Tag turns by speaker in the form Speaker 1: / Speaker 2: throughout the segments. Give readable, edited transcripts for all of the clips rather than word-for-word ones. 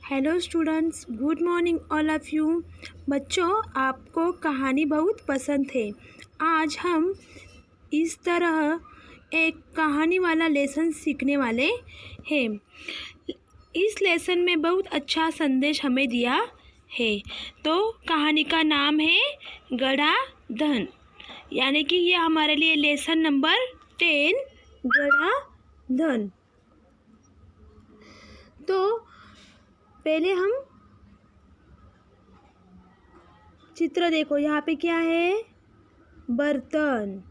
Speaker 1: Hello students, good morning all of you. बच्चों, आपको कहानी बहुत पसंद है। आज हम इस तरह एक कहानी वाला लेसन सीखने वाले हैं। इस लेसन में बहुत अच्छा संदेश हमें दिया है। तो कहानी का नाम है गधा धन, यानी कि ये हमारे लिए लेसन नंबर 10 गधा धन। तो पहले हम चित्र देखो, यहाँ पे क्या है, बर्तन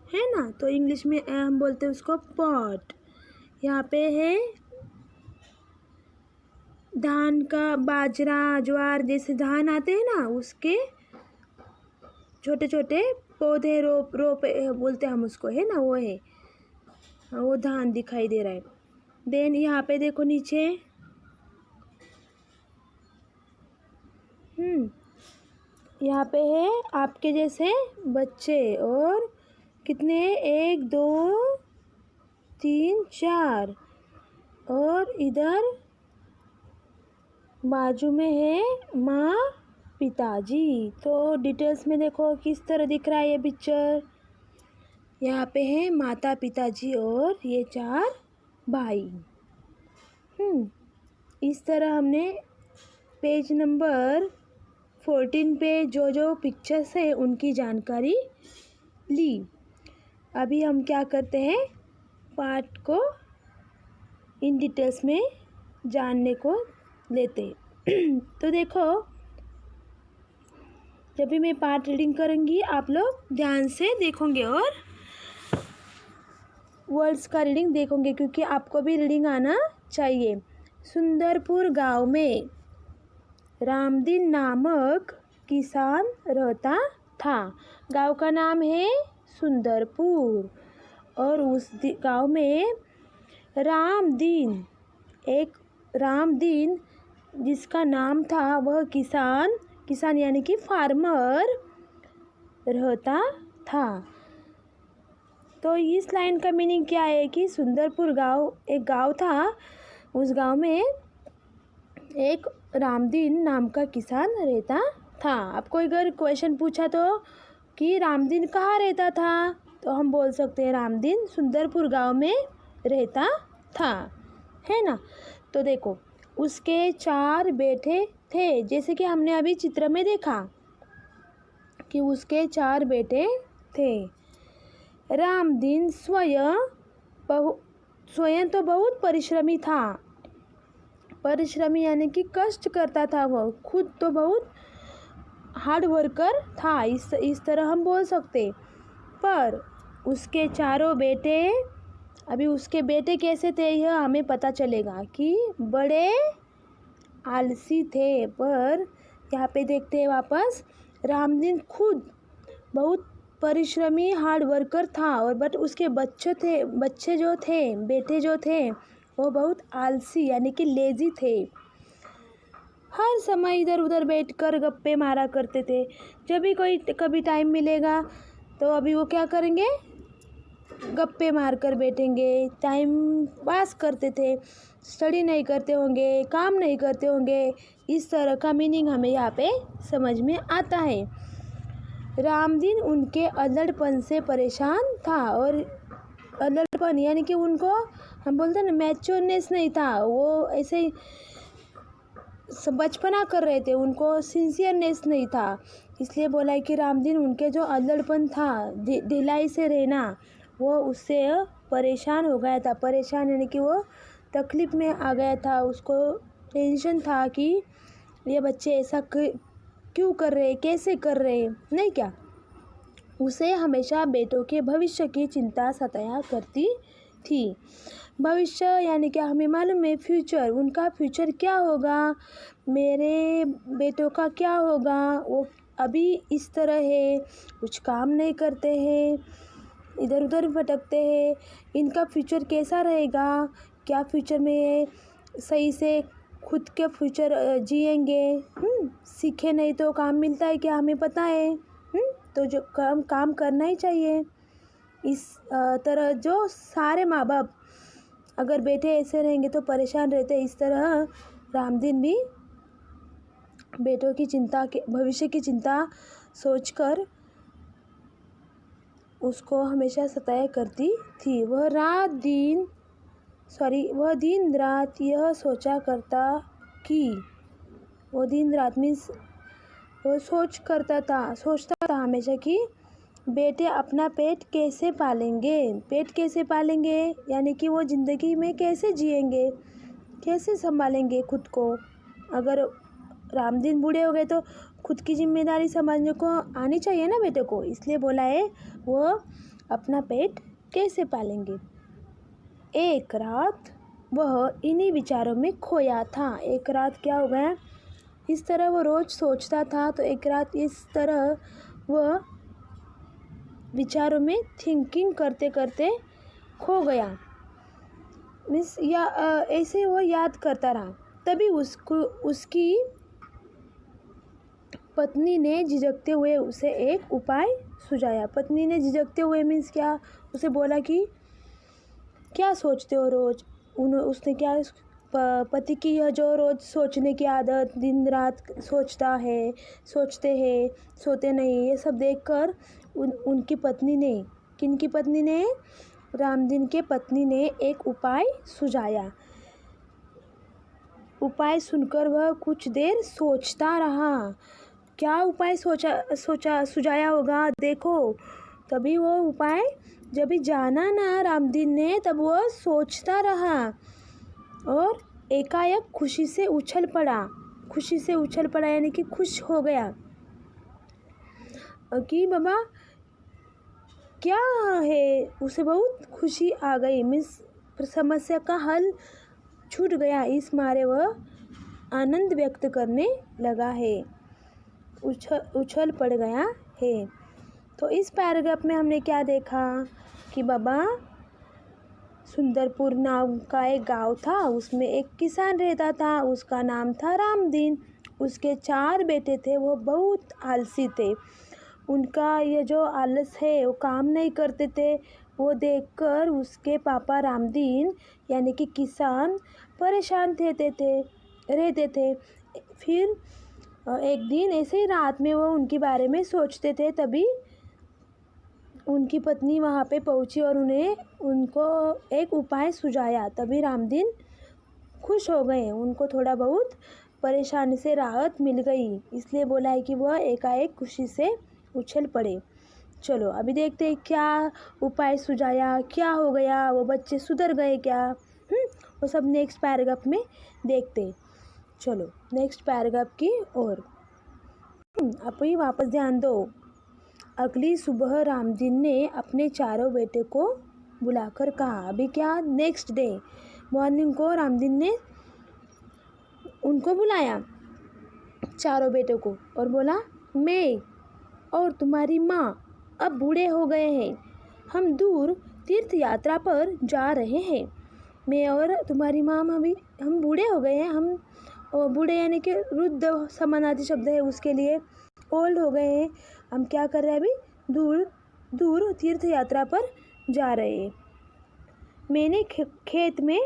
Speaker 1: है ना, तो इंग्लिश में हम बोलते हैं उसको पॉट। यहाँ पे है धान का, बाजरा ज्वार जैसे धान आते हैं ना, उसके छोटे छोटे पौधे रोप बोलते हैं हम उसको, है ना, वो है, वो धान दिखाई दे रहा है। देन यहाँ पे देखो नीचे यहाँ पे है आपके जैसे बच्चे, और कितने, 1 2 3 4, और इधर बाजू में है माँ पिताजी। तो डिटेल्स में देखो किस तरह दिख रहा है ये पिक्चर। यहाँ पे है माता पिताजी और ये 4 भाई। इस तरह हमने पेज नंबर 14 पे जो पिक्चर्स है उनकी जानकारी ली। अभी हम क्या करते हैं, पाठ को इन डिटेल्स में जानने को लेते हैं। तो देखो, जब भी मैं पाठ रीडिंग करूँगी आप लोग ध्यान से देखोगे और वर्ड्स का रीडिंग देखोगे, क्योंकि आपको भी रीडिंग आना चाहिए। सुंदरपुर गांव में रामदीन नामक किसान रहता था। गांव का नाम है सुंदरपुर, और उस गांव में रामदीन, एक रामदीन जिसका नाम था, वह किसान यानी कि फार्मर रहता था। तो इस लाइन का मीनिंग क्या है कि सुंदरपुर गांव एक गांव था, उस गांव में एक रामदीन नाम का किसान रहता था। आपको अगर क्वेश्चन पूछा तो कि रामदीन कहाँ रहता था, तो हम बोल सकते हैं रामदीन सुंदरपुर गांव में रहता था, है ना। तो देखो, उसके 4 बेटे थे, जैसे कि हमने अभी चित्र में देखा कि उसके 4 बेटे थे। रामदीन स्वयं तो बहुत परिश्रमी था। परिश्रमी यानी कि कष्ट करता था, वह खुद तो बहुत हार्ड वर्कर था, इस तरह हम बोल सकते। पर उसके 4 बेटे, अभी उसके बेटे कैसे थे यह हमें पता चलेगा कि बड़े आलसी थे। पर यहाँ पे देखते हैं वापस, रामदीन खुद बहुत परिश्रमी हार्ड वर्कर था, और बट उसके बेटे जो थे वो बहुत आलसी यानी कि लेजी थे। हर समय इधर उधर बैठकर गप्पे मारा करते थे। जब भी कभी टाइम मिलेगा तो अभी वो क्या करेंगे, गप्पे मारकर बैठेंगे, टाइम पास करते थे। स्टडी नहीं करते होंगे, काम नहीं करते होंगे। इस तरह का मीनिंग हमें यहाँ पे समझ में आता है। रामदीन उनके अल्हड़पन से परेशान था, और अल्हड़पन यानी कि उनको हम बोलते हैं ना, मैच्योरनेस नहीं था, वो ऐसे बचपना कर रहे थे, उनको सिंसियरनेस नहीं था। इसलिए बोला है कि रामदीन उनके जो अल्हड़पन था, ढिलाई से रहना, वो उससे परेशान हो गया था। परेशान यानी कि वो तकलीफ में आ गया था, उसको टेंशन था कि ये बच्चे ऐसा क्यों कर रहे, कैसे कर रहे, नहीं क्या। उसे हमेशा बेटों के भविष्य की चिंता सताया करती थी। भविष्य यानी क्या, हमें मालूम है फ्यूचर, उनका फ्यूचर क्या होगा, मेरे बेटों का क्या होगा, वो अभी इस तरह है, कुछ काम नहीं करते हैं, इधर उधर भटकते हैं, इनका फ्यूचर कैसा रहेगा, क्या फ्यूचर में सही से खुद के फ्यूचर जिएंगे। सीखे नहीं तो काम मिलता है क्या, हमें पता है। तो जो काम करना ही चाहिए। इस तरह जो सारे माँ बाप, अगर बेटे ऐसे रहेंगे तो परेशान रहते, इस तरह रामदीन भी बेटों की चिंता के भविष्य की चिंता सोचकर उसको हमेशा सताया करती थी। वह दिन रात यह सोचा करता कि वो दिन रात मीन्स वो सोचता था हमेशा कि बेटे अपना पेट कैसे पालेंगे यानी कि वो ज़िंदगी में कैसे जिएंगे, कैसे संभालेंगे खुद को। अगर रामदीन बूढ़े हो गए तो खुद की जिम्मेदारी समझने को आनी चाहिए ना बेटे को, इसलिए बोला है वो अपना पेट कैसे पालेंगे। एक रात वह इन्हीं विचारों में खोया था। एक रात क्या हो गया, इस तरह वो रोज़ सोचता था, तो एक रात इस तरह वह विचारों में थिंकिंग करते करते खो गया। मीन्स या ऐसे वो याद करता रहा। तभी उसकी पत्नी ने झिझकते हुए उसे एक उपाय सुझाया। पत्नी ने झिझकते हुए मीन्स क्या, उसे बोला कि क्या सोचते हो रोज़। उसने क्या, पति की यह जो रोज़ सोचने की आदत, दिन रात सोचते हैं, सोते नहीं, ये सब देखकर उनकी पत्नी ने, किनकी पत्नी ने, रामदीन के पत्नी ने एक उपाय सुझाया। उपाय सुनकर वह कुछ देर सोचता रहा। क्या उपाय सुझाया होगा देखो। तभी वो उपाय जब भी जाना ना रामदीन ने, तब वो सोचता रहा और एकाएक खुशी से उछल पड़ा यानी कि खुश हो गया कि बाबा क्या है, उसे बहुत खुशी आ गई। मीन्स समस्या का हल छूट गया, इस मारे वह आनंद व्यक्त करने लगा है, उछल पड़ गया है। तो इस पैराग्राफ में हमने क्या देखा कि बाबा सुंदरपुर नाम का एक गांव था, उसमें एक किसान रहता था, उसका नाम था रामदीन। उसके 4 बेटे थे, वो बहुत आलसी थे। उनका ये जो आलस है वो काम नहीं करते थे। वो देखकर उसके पापा रामदीन यानी कि किसान परेशान रहते थे। फिर एक दिन ऐसे ही रात में वो उनके बारे में सोचते थे, तभी उनकी पत्नी वहाँ पे पहुँची और उनको एक उपाय सुझाया। तभी रामदीन खुश हो गए, उनको थोड़ा बहुत परेशानी से राहत मिल गई, इसलिए बोला है कि वह एकाएक खुशी से उछल पड़े। चलो अभी देखते हैं क्या उपाय सुझाया, क्या हो गया, वो बच्चे सुधर गए क्या, वो सब नेक्स्ट पैराग्राफ में देखते हैं। चलो नेक्स्ट पैराग्राफ की ओर आप ही वापस ध्यान दो। अगली सुबह रामदीन ने अपने 4 बेटे को बुलाकर कहा। अभी क्या, नेक्स्ट डे मॉर्निंग को रामदीन ने उनको बुलाया 4 बेटों को और बोला, मैं और तुम्हारी माँ अब बूढ़े हो गए हैं, हम दूर तीर्थ यात्रा पर जा रहे हैं। मैं और तुम्हारी माँ हम बूढ़े हो गए हैं, हम बूढ़े यानी कि वृद्ध समानार्थी शब्द है उसके लिए, ओल्ड हो गए हैं। हम क्या कर रहे हैं, अभी दूर तीर्थ यात्रा पर जा रहे हैं। मैंने खेत में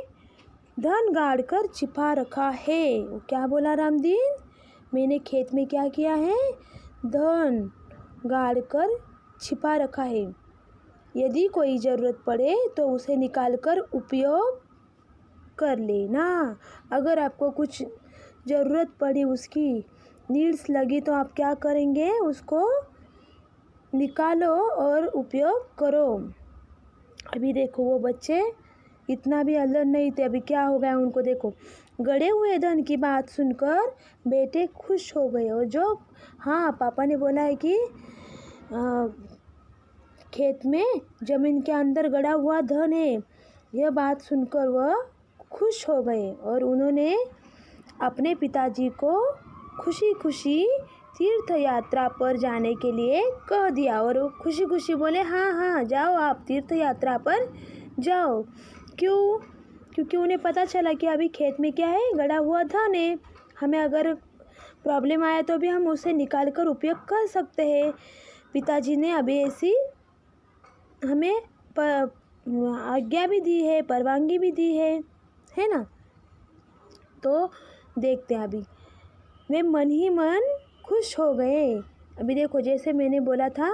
Speaker 1: धन गाड़ कर छिपा रखा है। क्या बोला रामदीन, मैंने खेत में क्या किया है, धन गाड़ कर छिपा रखा है। यदि कोई ज़रूरत पड़े तो उसे निकाल कर उपयोग कर लेना। अगर आपको कुछ ज़रूरत पड़ी, उसकी नीड्स लगी, तो आप क्या करेंगे, उसको निकालो और उपयोग करो। अभी देखो वो बच्चे इतना भी अलर्ट नहीं थे, अभी क्या हो गया उनको देखो। गड़े हुए धन की बात सुनकर बेटे खुश हो गए और जो पापा ने बोला है कि खेत में ज़मीन के अंदर गड़ा हुआ धन है, यह बात सुनकर वह खुश हो गए और उन्होंने अपने पिताजी को खुशी खुशी तीर्थ यात्रा पर जाने के लिए कह दिया। और वो खुशी खुशी बोले, हाँ जाओ, आप तीर्थ यात्रा पर जाओ। क्यों? क्योंकि उन्हें पता चला कि अभी खेत में क्या है, गड़ा हुआ धन है, हमें अगर प्रॉब्लम आया तो भी हम उसे निकाल कर उपयोग कर सकते हैं। पिताजी ने अभी ऐसी हमें आज्ञा भी दी है, परवानगी भी दी है ना। तो देखते हैं अभी। वे मन ही मन खुश हो गए। अभी देखो जैसे मैंने बोला था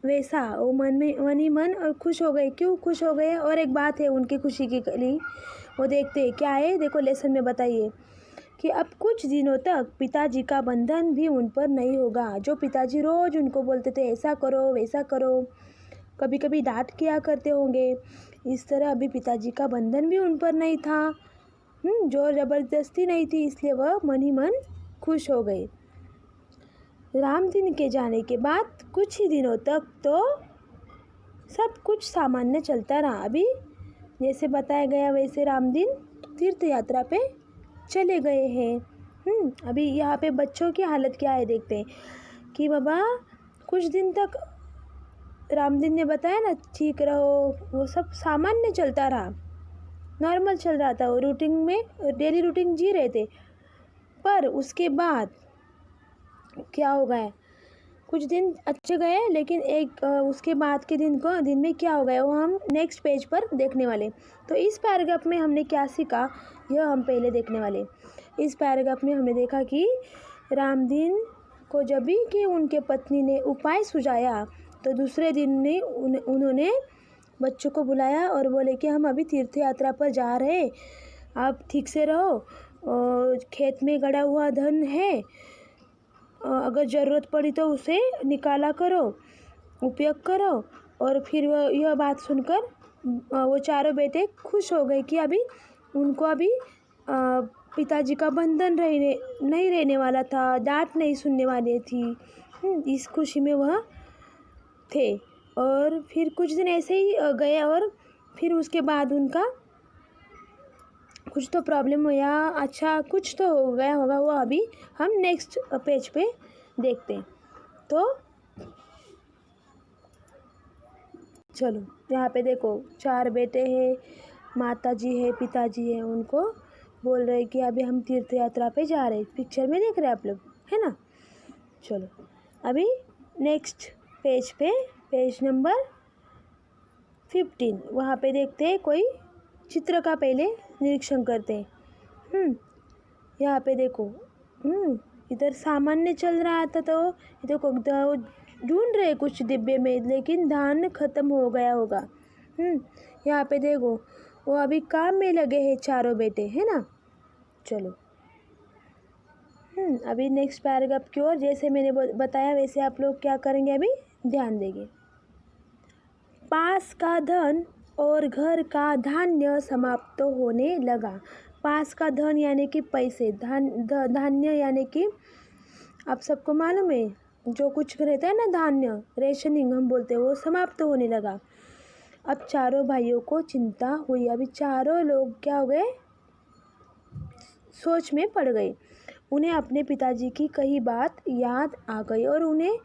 Speaker 1: वैसा वो मन ही मन और खुश हो गए। क्यों खुश हो गए? और एक बात है उनकी खुशी के लिए, वो देखते हैं क्या है। देखो लेसन में बताइए कि अब कुछ दिनों तक पिताजी का बंधन भी उन पर नहीं होगा। जो पिताजी रोज़ उनको बोलते थे ऐसा करो वैसा करो, कभी कभी डांट किया करते होंगे, इस तरह अभी पिताजी का बंधन भी उन पर नहीं था। जोर ज़बरदस्ती नहीं थी, इसलिए वह मन ही मन खुश हो गए। रामदीन के जाने के बाद कुछ ही दिनों तक तो सब कुछ सामान्य चलता रहा। अभी जैसे बताया गया वैसे रामदीन तीर्थ यात्रा पे चले गए हैं। अभी यहाँ पे बच्चों की हालत क्या है देखते हैं कि बाबा कुछ दिन तक रामदीन ने बताया ना ठीक रहो, वो सब सामान्य चलता रहा, नॉर्मल चल रहा था। वो रूटीन में डेली रूटीन जी रहे थे। पर उसके बाद क्या हो गया, कुछ दिन अच्छे गए लेकिन उसके बाद के दिन में क्या हो गया वो हम नेक्स्ट पेज पर देखने वाले। तो इस पैराग्राफ में हमने क्या सीखा यह हम पहले देखने वाले। इस पैराग्राफ में हमने देखा कि रामदीन को जब भी कि उनके पत्नी ने उपाय सुझाया तो दूसरे दिन ने उन्होंने बच्चों को बुलाया और बोले कि हम अभी तीर्थ यात्रा पर जा रहे, आप ठीक से रहो, और खेत में गड़ा हुआ धन है, अगर ज़रूरत पड़ी तो उसे निकाला करो, उपयोग करो। और फिर वह यह बात सुनकर वो चारों बेटे खुश हो गए कि अभी उनको अभी पिताजी का बंधन नहीं रहने वाला था, डांट नहीं सुनने वाली थी। इस खुशी में वह थे। और फिर कुछ दिन ऐसे ही गए और फिर उसके बाद उनका कुछ तो प्रॉब्लम हुआ, अच्छा कुछ तो हो गया होगा, वो अभी हम नेक्स्ट पेज पे देखते हैं। तो चलो यहाँ पे देखो 4 बेटे हैं, माता जी है, पिताजी है, उनको बोल रहे कि अभी हम तीर्थ यात्रा पे जा रहे हैं। पिक्चर में देख रहे हैं आप लोग, है ना। चलो अभी नेक्स्ट पेज पे पेज नंबर 15 वहाँ पे देखते हैं कोई चित्र का पहले निरीक्षण करते हैं। यहाँ पे देखो इधर सामान्य चल रहा था तो देखो ढूंढ रहे कुछ डिब्बे में, लेकिन धान खत्म हो गया होगा। यहाँ पे देखो वो अभी काम में लगे हैं चारों बेटे, है ना। चलो अभी नेक्स्ट पैराग्राफ की ओर जैसे मैंने बताया वैसे आप लोग क्या करेंगे, अभी ध्यान देंगे। पास का धन और घर का धान्य समाप्त होने लगा। पास का धन यानी कि पैसे, धान्य यानी कि आप सबको मालूम है जो कुछ रहता है ना धान्य, रेशनिंग हम बोलते हैं, वो समाप्त होने लगा। अब चारों भाइयों को चिंता हुई। अभी चारों लोग क्या हो गए, सोच में पड़ गए। उन्हें अपने पिताजी की कही बात याद आ गई और उन्हें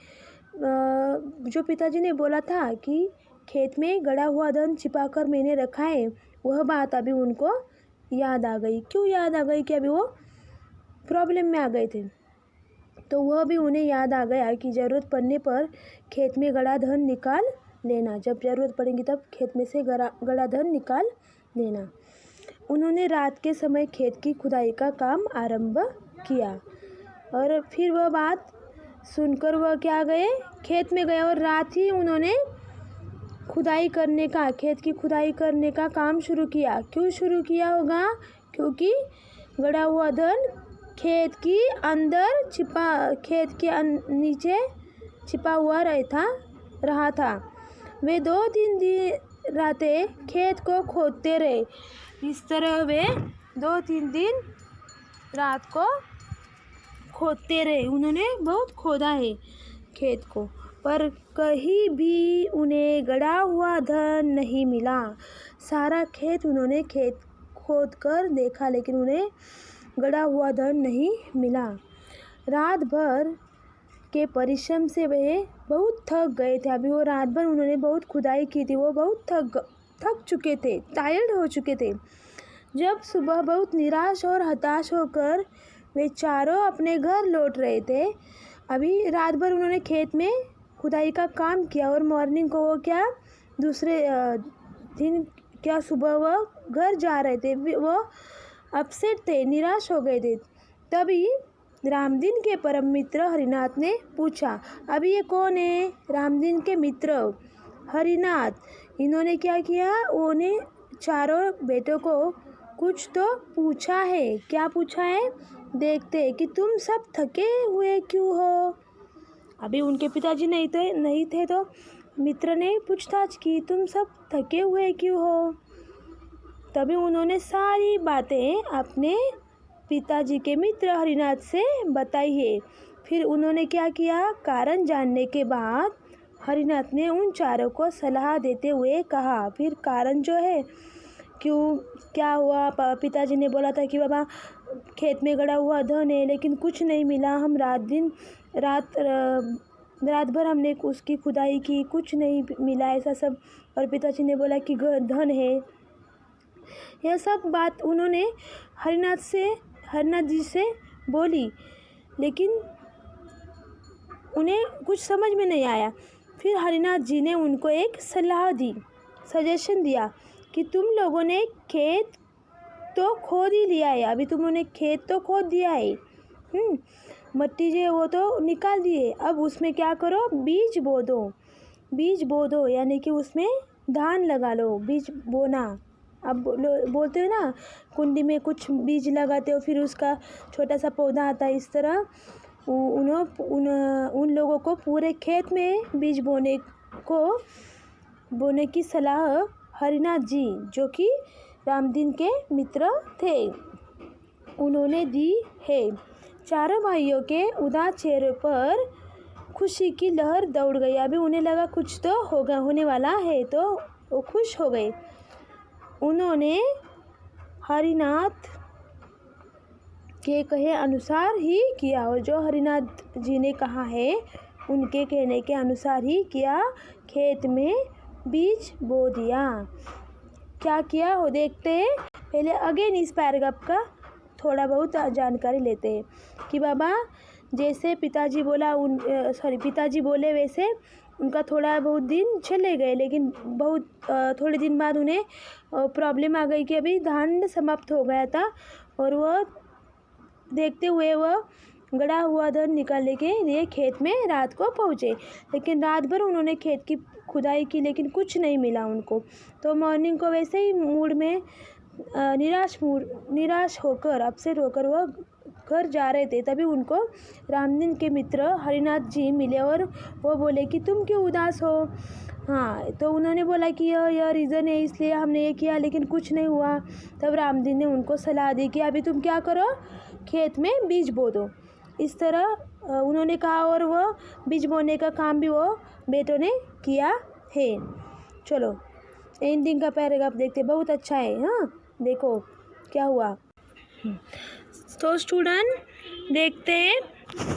Speaker 1: जो पिताजी ने बोला था कि खेत में गड़ा हुआ धन छिपाकर मैंने रखा है, वह बात अभी उनको याद आ गई। क्यों याद आ गई? कि अभी वो प्रॉब्लम में आ गए थे, तो वह भी उन्हें याद आ गया कि ज़रूरत पड़ने पर खेत में गड़ा धन निकाल लेना। जब ज़रूरत पड़ेगी तब खेत में से गड़ा धन निकाल लेना। उन्होंने रात के समय खेत की खुदाई का काम आरंभ किया और फिर वह बात सुनकर वह क्या गए, खेत में गए और रात ही उन्होंने खेत की खुदाई करने का काम शुरू किया। क्यों शुरू किया होगा? क्योंकि गड़ा हुआ धन खेत के अंदर खेत के नीचे छिपा हुआ रहा था। वे 2-3 दिन रातें खेत को खोदते रहे। इस तरह वे 2-3 दिन रात को खोदते रहे। उन्होंने बहुत खोदा है खेत को, पर कहीं भी उन्हें गड़ा हुआ धन नहीं मिला। सारा खेत उन्होंने खोद कर देखा, लेकिन उन्हें गड़ा हुआ धन नहीं मिला। रात भर के परिश्रम से वे बहुत थक गए थे। अभी वो रात भर उन्होंने बहुत खुदाई की थी, वो बहुत थक चुके थे, टायर्ड हो चुके थे। जब सुबह बहुत निराश और हताश होकर वे चारों अपने घर लौट रहे थे। अभी रात भर उन्होंने खेत में खुदाई का काम किया और मॉर्निंग को वो क्या दूसरे दिन क्या सुबह वह घर जा रहे थे। वो अपसेट थे, निराश हो गए थे। तभी रामदीन के परम मित्र हरिनाथ ने पूछा। अभी ये कौन है? रामदीन के मित्र हरिनाथ। इन्होंने क्या किया? उन्हें चारों बेटों को कुछ तो पूछा है। क्या पूछा है? देखते कि तुम सब थके हुए क्यों हो। अभी उनके पिताजी नहीं थे तो मित्र ने पूछताछ की, तुम सब थके हुए क्यों हो। तभी उन्होंने सारी बातें अपने पिताजी के मित्र हरिनाथ से बताई है। फिर उन्होंने क्या किया? कारण जानने के बाद हरिनाथ ने उन चारों को सलाह देते हुए कहा। फिर कारण जो है क्यों क्या हुआ? पिताजी ने बोला था कि बाबा खेत में गड़ा हुआ धन है लेकिन कुछ नहीं मिला, हम रात भर हमने उसकी खुदाई की, कुछ नहीं मिला, ऐसा सब। और पिताजी ने बोला कि धन है। यह सब बात उन्होंने हरिनाथ जी से बोली, लेकिन उन्हें कुछ समझ में नहीं आया। फिर हरिनाथ जी ने उनको एक सजेशन दिया कि तुम लोगों ने खेत तो खोद ही लिया है, अभी तुमने खेत तो खोद दिया है, मट्टी जो है वो तो निकाल दिए, अब उसमें क्या करो? बीज बो दो, यानी कि उसमें धान लगा लो। बीज बोना, अब बोलते हो ना, कुंडी में कुछ बीज लगाते हो फिर उसका छोटा सा पौधा आता है, इस तरह उन लोगों को पूरे खेत में बीज बोने की सलाह हरिनाथ जी, जो कि रामदीन के मित्र थे, उन्होंने दी है। चारों भाइयों के उदास चेहरे पर खुशी की लहर दौड़ गई। अभी उन्हें लगा कुछ तो होने वाला है, तो वो खुश हो गए। उन्होंने हरिनाथ के कहे अनुसार ही किया, और जो हरिनाथ जी ने कहा है उनके कहने के अनुसार ही किया। खेत में बीज बो दिया। क्या किया वो देखते हैं। पहले अगेन इस पैराग्राफ का थोड़ा बहुत जानकारी लेते हैं कि बाबा जैसे पिताजी बोले वैसे उनका थोड़ा बहुत दिन चले गए, लेकिन थोड़े दिन बाद उन्हें प्रॉब्लम आ गई कि अभी धान समाप्त हो गया था, और वह देखते हुए वह गड़ा हुआ धन निकालने के लिए खेत में रात को पहुँचे। लेकिन रात भर उन्होंने खेत की खुदाई की, लेकिन कुछ नहीं मिला उनको। तो मॉर्निंग को वैसे ही मूड में निराश होकर, अपसेट होकर वह घर जा रहे थे। तभी उनको रामदीन के मित्र हरिनाथ जी मिले और वो बोले कि तुम क्यों उदास हो। हाँ, तो उन्होंने बोला कि यह रीज़न है, इसलिए हमने ये किया लेकिन कुछ नहीं हुआ। तब रामदीन ने उनको सलाह दी कि अभी तुम क्या करो, खेत में बीज बो दो। इस तरह उन्होंने कहा, और वह बीज बोने का काम भी वो बेटों ने किया है। चलो एंडिंग का पैराग्राफ देखते, बहुत अच्छा है। हाँ, देखो क्या हुआ। तो स्टूडेंट देखते हैं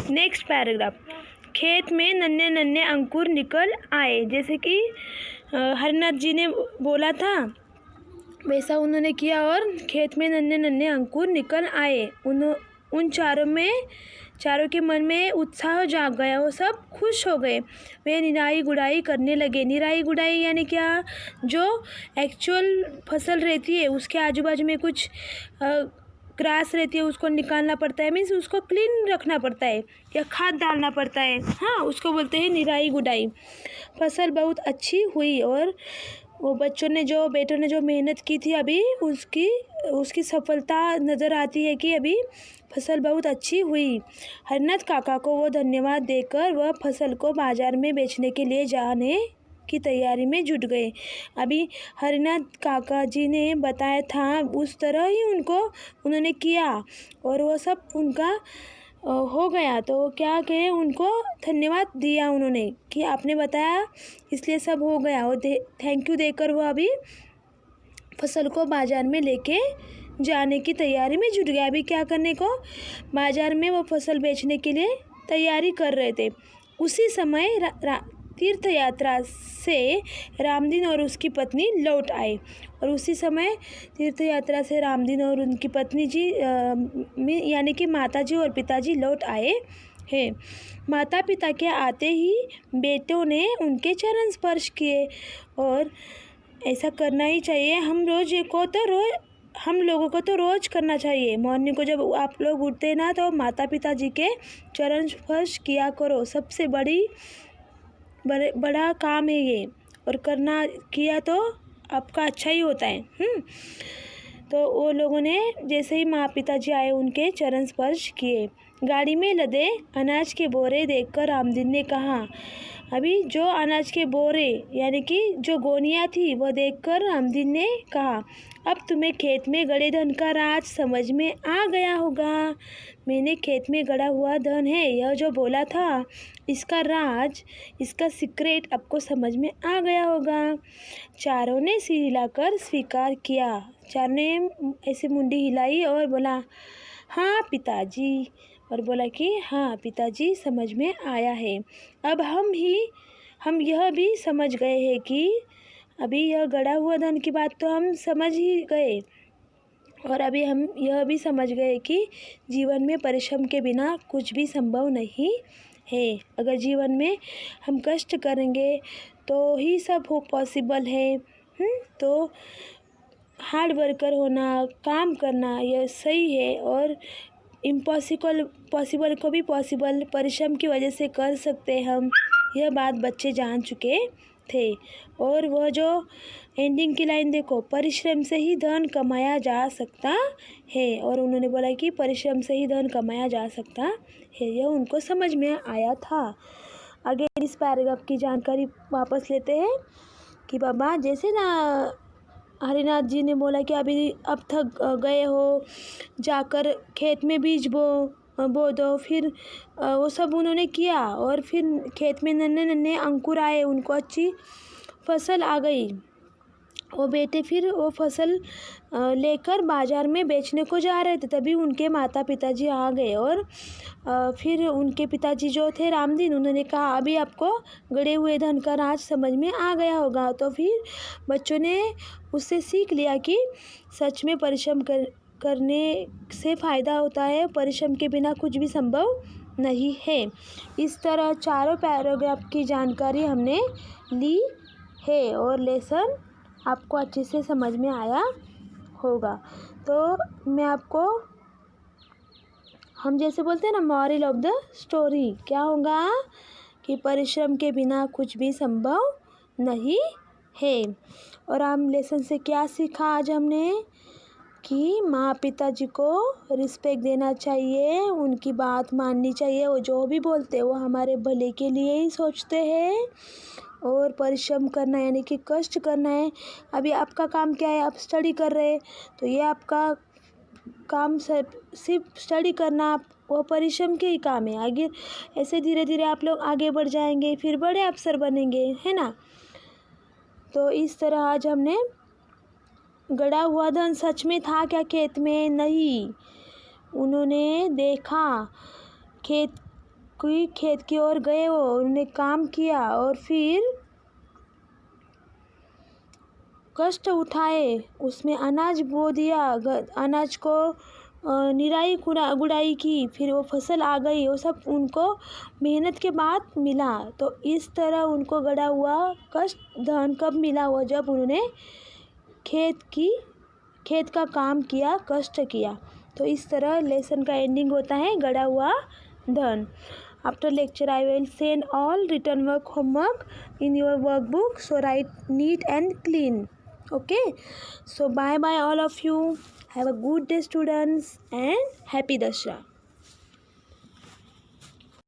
Speaker 1: नेक्स्ट पैराग्राफ। खेत में नन्हे नन्हे अंकुर निकल आए, जैसे कि हरिनाथ जी ने बोला था वैसा उन्होंने किया, और खेत में नन्हे नन्हे अंकुर निकल आए। उन चारों के मन में उत्साह जाग गया, वो सब खुश हो गए। वे निराई गुड़ाई करने लगे। निराई गुड़ाई यानी क्या? जो एक्चुअल फसल रहती है उसके आजू बाजू में कुछ ग्रास रहती है, उसको निकालना पड़ता है, मीन्स उसको क्लीन रखना पड़ता है या खाद डालना पड़ता है। हाँ, उसको बोलते हैं निराई गुड़ाई। फसल बहुत अच्छी हुई, और वो बेटों ने जो मेहनत की थी, अभी उसकी सफलता नज़र आती है कि अभी फसल बहुत अच्छी हुई। हरिनाथ काका को वो धन्यवाद देकर वह फसल को बाजार में बेचने के लिए जाने की तैयारी में जुट गए। अभी हरिनाथ काका जी ने बताया था उस तरह ही उन्होंने किया, और वो सब उनका हो गया। तो क्या कहे, उनको धन्यवाद दिया उन्होंने कि आपने बताया इसलिए सब हो गया, और थैंक यू देकर वो अभी फसल को बाज़ार में लेके जाने की तैयारी में जुट गया। अभी क्या करने को, बाज़ार में वो फसल बेचने के लिए तैयारी कर रहे थे। उसी समय तीर्थ यात्रा से रामदीन और उसकी पत्नी लौट आए, और उसी समय तीर्थ यात्रा से रामदीन और उनकी पत्नी जी यानी कि माताजी और पिताजी लौट आए हैं। माता पिता के आते ही बेटों ने उनके चरण स्पर्श किए, और ऐसा करना ही चाहिए। हम रोज़ हम लोगों को तो रोज़ करना चाहिए। मॉर्निंग को जब आप लोग उठते हैं ना, तो माता पिता जी के चरण स्पर्श किया करो। सबसे बड़ा काम है ये, और करना किया तो आपका अच्छा ही होता है। तो वो लोगों ने जैसे ही माँ पिताजी आए, उनके चरण स्पर्श किए। गाड़ी में लदे अनाज के बोरे देखकर रामदीन ने कहा, अभी जो अनाज के बोरे यानी कि जो गोनियाँ थी, वह देखकर रामदीन ने कहा, अब तुम्हें खेत में गड़े धन का राज समझ में आ गया होगा। मैंने खेत में गड़ा हुआ धन है, यह जो बोला था, इसका राज, इसका सीक्रेट आपको समझ में आ गया होगा। चारों ने सिर हिलाकर स्वीकार किया। चारों ने ऐसे मुंडी हिलाई और बोला, हाँ पिताजी, और बोला कि हाँ पिताजी, समझ में आया है। अब हम यह भी समझ गए हैं कि अभी यह गड़ा हुआ धन की बात तो हम समझ ही गए, और अभी हम यह भी समझ गए कि जीवन में परिश्रम के बिना कुछ भी संभव नहीं है। अगर जीवन में हम कष्ट करेंगे तो ही सब हो पॉसिबल है। तो हार्ड वर्कर होना, काम करना, यह सही है, और पॉसिबल को भी पॉसिबल परिश्रम की वजह से कर सकते हम। यह बात बच्चे जान चुके थे। और वह जो एंडिंग की लाइन देखो, परिश्रम से ही धन कमाया जा सकता है, और उन्होंने बोला कि परिश्रम से ही धन कमाया जा सकता है। यह उनको समझ में आया था। आगे इस पैराग्राफ की जानकारी वापस लेते हैं कि बाबा जैसे ना हरिनाथ जी ने बोला कि अब थक गए हो, जाकर खेत में बीज बो दो। फिर वो सब उन्होंने किया, और फिर खेत में नन्हे नन्हे अंकुर आए, उनको अच्छी फसल आ गई। वो बेटे फिर वो फसल लेकर बाज़ार में बेचने को जा रहे थे, तभी उनके माता पिताजी आ गए। और फिर उनके पिताजी जो थे रामदीन, उन्होंने कहा, अभी आपको गड़े हुए धन का राज समझ में आ गया होगा। तो फिर बच्चों ने उससे सीख लिया कि सच में परिश्रम करने से फ़ायदा होता है, परिश्रम के बिना कुछ भी संभव नहीं है। इस तरह चारों पैराग्राफ की जानकारी हमने ली है, और लेसन आपको अच्छे से समझ में आया होगा। तो मैं आपको, हम जैसे बोलते हैं ना, मॉरल ऑफ द स्टोरी क्या होगा कि परिश्रम के बिना कुछ भी संभव नहीं है। और हम लेसन से क्या सीखा आज हमने कि माँ पिताजी को रिस्पेक्ट देना चाहिए, उनकी बात माननी चाहिए। वो जो भी बोलते हैं वो हमारे भले के लिए ही सोचते हैं। और परिश्रम करना यानी कि कष्ट करना है। अभी आपका काम क्या है, आप स्टडी कर रहे हैं, तो ये आपका काम सिर्फ स्टडी करना, वो परिश्रम के ही काम है। आगे ऐसे धीरे धीरे आप लोग आगे बढ़ जाएंगे, फिर बड़े अफसर बनेंगे, है ना। तो इस तरह आज हमने गड़ा हुआ धन सच में था क्या खेत में? नहीं, उन्होंने देखा, खेत की ओर गए, वो उन्होंने काम किया, और फिर कष्ट उठाए, उसमें अनाज बो दिया, अनाज को निराई गुड़ाई की, फिर वो फसल आ गई। वो सब उनको मेहनत के बाद मिला। तो इस तरह उनको गड़ा हुआ कष्ट धन कब मिला? हुआ जब उन्होंने खेत का काम किया, कष्ट किया। तो इस तरह लेसन का एंडिंग होता है गड़ा हुआ धन। After lecture I will send all written homework in your workbook, so write neat and clean. Okay, so bye bye all of you. Have a good day students, and happy Dasara.